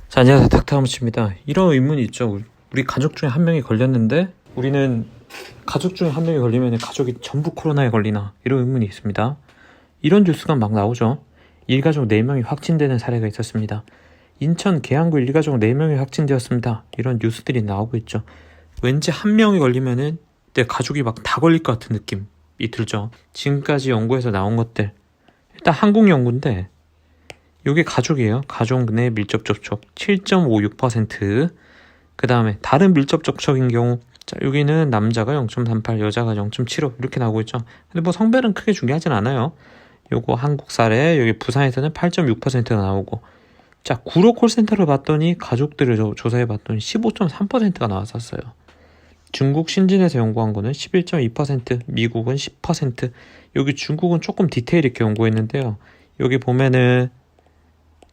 자, 안녕하세요. 닥터하무치입니다. 이런 의문이 있죠. 우리 가족 중에 한 명이 걸렸는데 우리는 가족 중에 한 명이 걸리면 가족이 전부 코로나에 걸리나, 이런 의문이 있습니다. 이런 뉴스가 막 나오죠. 일가족 4명이 확진되는 사례가 있었습니다. 인천 계양구 일가족 4명이 확진되었습니다. 이런 뉴스들이 나오고 있죠. 왠지 한 명이 걸리면은 내 가족이 막 다 걸릴 것 같은 느낌이 들죠. 지금까지 연구에서 나온 것들, 일단 한국 연구인데 요게 가족이에요. 가족 내 밀접 접촉 7.56%. 그 다음에 다른 밀접 접촉인 경우, 자, 여기는 남자가 0.38, 여자가 0.75 이렇게 나오고 있죠. 근데 뭐 성별은 크게 중요하진 않아요. 요거 한국 사례, 여기 부산에서는 8.6%가 나오고, 자, 구로 콜센터를 봤더니 가족들을 조사해 봤더니 15.3%가 나왔었어요. 중국 신진에서 연구한 거는 11.2%, 미국은 10%. 여기 중국은 조금 디테일 있게 연구했는데요. 여기 보면은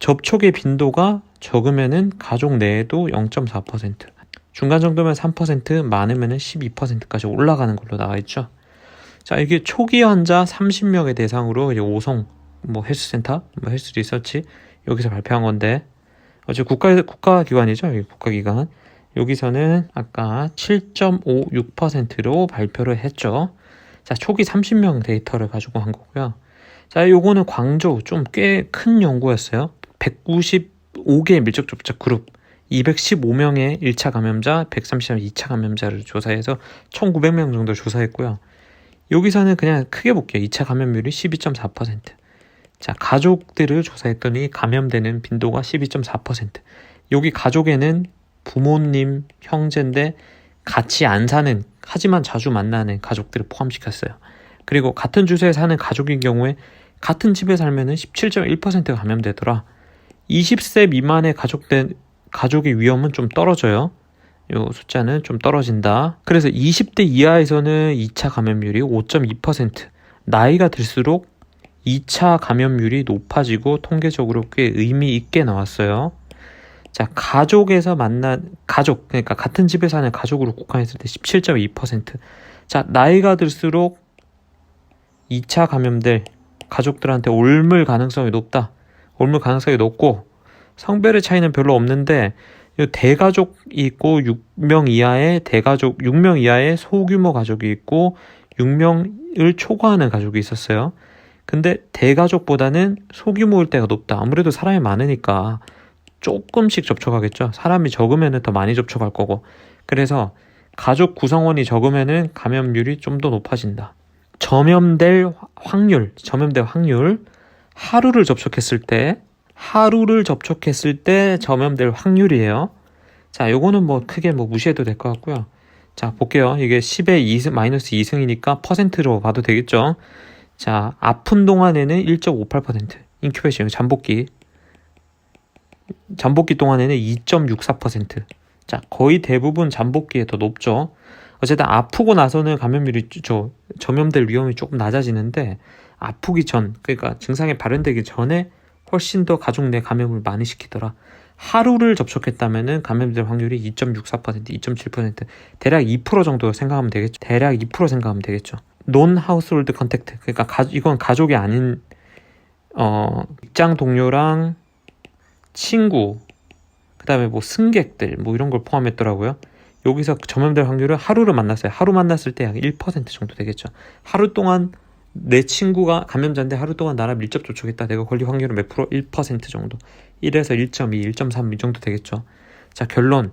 접촉의 빈도가 적으면은 가족 내에도 0.4%, 중간 정도면 3%, 많으면은 12%까지 올라가는 걸로 나와 있죠. 자, 이게 초기 환자 30명의 대상으로 이제 오송 헬스센터, 헬스 리서치 여기서 발표한 건데, 어제 국가기관이죠. 여기 국가기관. 여기서는 아까 7.56%로 발표를 했죠. 자, 초기 30명 데이터를 가지고 한 거고요. 자, 요거는 광저우 좀 꽤 큰 연구였어요. 195개의 밀접 접촉 그룹, 215명의 1차 감염자, 130명의 2차 감염자를 조사해서 1900명 정도 조사했고요. 여기서는 그냥 크게 볼게요. 2차 감염률이 12.4%. 자, 가족들을 조사했더니 감염되는 빈도가 12.4%. 여기 가족에는 부모님, 형제인데 같이 안 사는, 하지만 자주 만나는 가족들을 포함시켰어요. 그리고 같은 주소에 사는 가족인 경우에 같은 집에 살면은 17.1%가 감염되더라. 20세 미만의 가족의 위험은 좀 떨어져요. 요 숫자는 좀 떨어진다. 그래서 20대 이하에서는 2차 감염률이 5.2%, 나이가 들수록 2차 감염률이 높아지고 통계적으로 꽤 의미 있게 나왔어요. 자, 그러니까 같은 집에 사는 가족으로 국한했을 때 17.2%. 자, 나이가 들수록 2차 감염될 가족들한테 옮을 가능성이 높다. 옮을 가능성이 높고, 성별의 차이는 별로 없는데, 대가족이 있고 6명 이하의 소규모 가족이 있고 6명을 초과하는 가족이 있었어요. 근데 대가족보다는 소규모일 때가 높다. 아무래도 사람이 많으니까 조금씩 접촉하겠죠. 사람이 적으면 더 많이 접촉할 거고. 그래서 가족 구성원이 적으면 감염률이 좀 더 높아진다. 감염될 확률, 하루를 접촉했을 때 감염될 확률이에요. 자, 요거는 크게 무시해도 될 것 같고요. 자, 볼게요. 이게 10의 마이너스 2승이니까 퍼센트로 봐도 되겠죠. 자, 아픈 동안에는 1.58%, 인큐베이션, 잠복기 동안에는 2.64%. 자, 거의 대부분 잠복기에 더 높죠. 어쨌든 아프고 나서는 감염될 위험이 조금 낮아지는데, 아프기 전, 그러니까 증상이 발현되기 전에 훨씬 더 가족 내 감염을 많이 시키더라. 하루를 접촉했다면은 감염될 확률이 2.64%, 2.7%, 대략 2% 정도 생각하면 되겠죠. 논 하우스홀드 컨택트, 그러니까 이건 가족이 아닌 직장 동료랑 친구, 그 다음에 승객들 이런 걸 포함했더라고요. 여기서 감염될 확률은 하루를 만났어요. 하루 만났을 때 약 1% 정도 되겠죠. 하루 동안 내 친구가 감염자인데 하루 동안 나랑 밀접 접촉했다. 내가 걸릴 확률은 몇 프로? 1% 정도. 1에서 1.2, 1.3 이 정도 되겠죠. 자, 결론.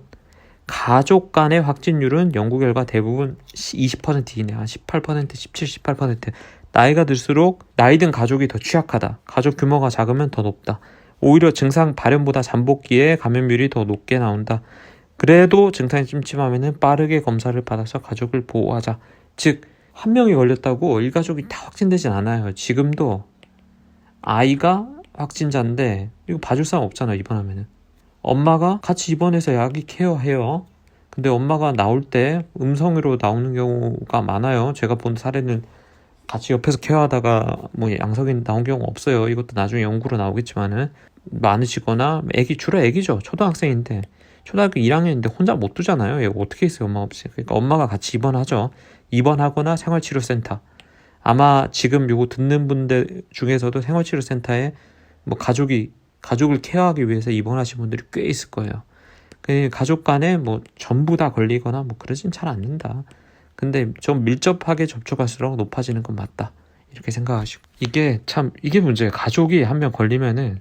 가족 간의 확진율은 연구 결과 대부분 20% 이내, 18%, 17, 18%. 나이가 들수록 나이 든 가족이 더 취약하다. 가족 규모가 작으면 더 높다. 오히려 증상 발현보다 잠복기에 감염률이 더 높게 나온다. 그래도 증상이 찜찜하면 빠르게 검사를 받아서 가족을 보호하자. 즉, 한 명이 걸렸다고 일가족이 다 확진되진 않아요. 지금도 아이가 확진자인데 이거 봐줄 사람 없잖아. 입원하면은 엄마가 같이 입원해서 아기 케어해요. 근데 엄마가 나올 때 음성으로 나오는 경우가 많아요. 제가 본 사례는 같이 옆에서 케어하다가 양성이 나온 경우가 없어요. 이것도 나중에 연구로 나오겠지만은, 많으시거나 주로 애기죠. 초등학생인데, 초등학교 1학년인데 혼자 못 두잖아요. 얘 어떻게 있어요, 엄마 없이. 그러니까 엄마가 같이 입원하죠. 입원하거나 생활치료센터. 아마 지금 요거 듣는 분들 중에서도 생활치료센터에 가족이 가족을 케어하기 위해서 입원하신 분들이 꽤 있을 거예요. 가족 간에 뭐 전부 다 걸리거나 뭐 그러진 잘 않는다. 근데 좀 밀접하게 접촉할수록 높아지는 건 맞다. 이렇게 생각하시고. 이게 문제예요. 가족이 한 명 걸리면은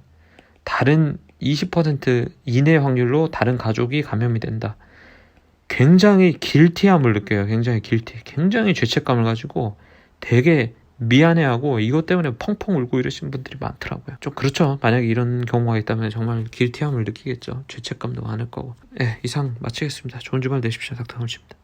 다른 20% 이내 확률로 다른 가족이 감염이 된다. 굉장히 길티함을 느껴요. 굉장히 죄책감을 가지고 되게 미안해하고 이것 때문에 펑펑 울고 이러신 분들이 많더라고요. 좀 그렇죠. 만약에 이런 경우가 있다면 정말 길티함을 느끼겠죠. 죄책감도 많을 거고. 이상 마치겠습니다. 좋은 주말 되십시오. 닥터훈씨입니다.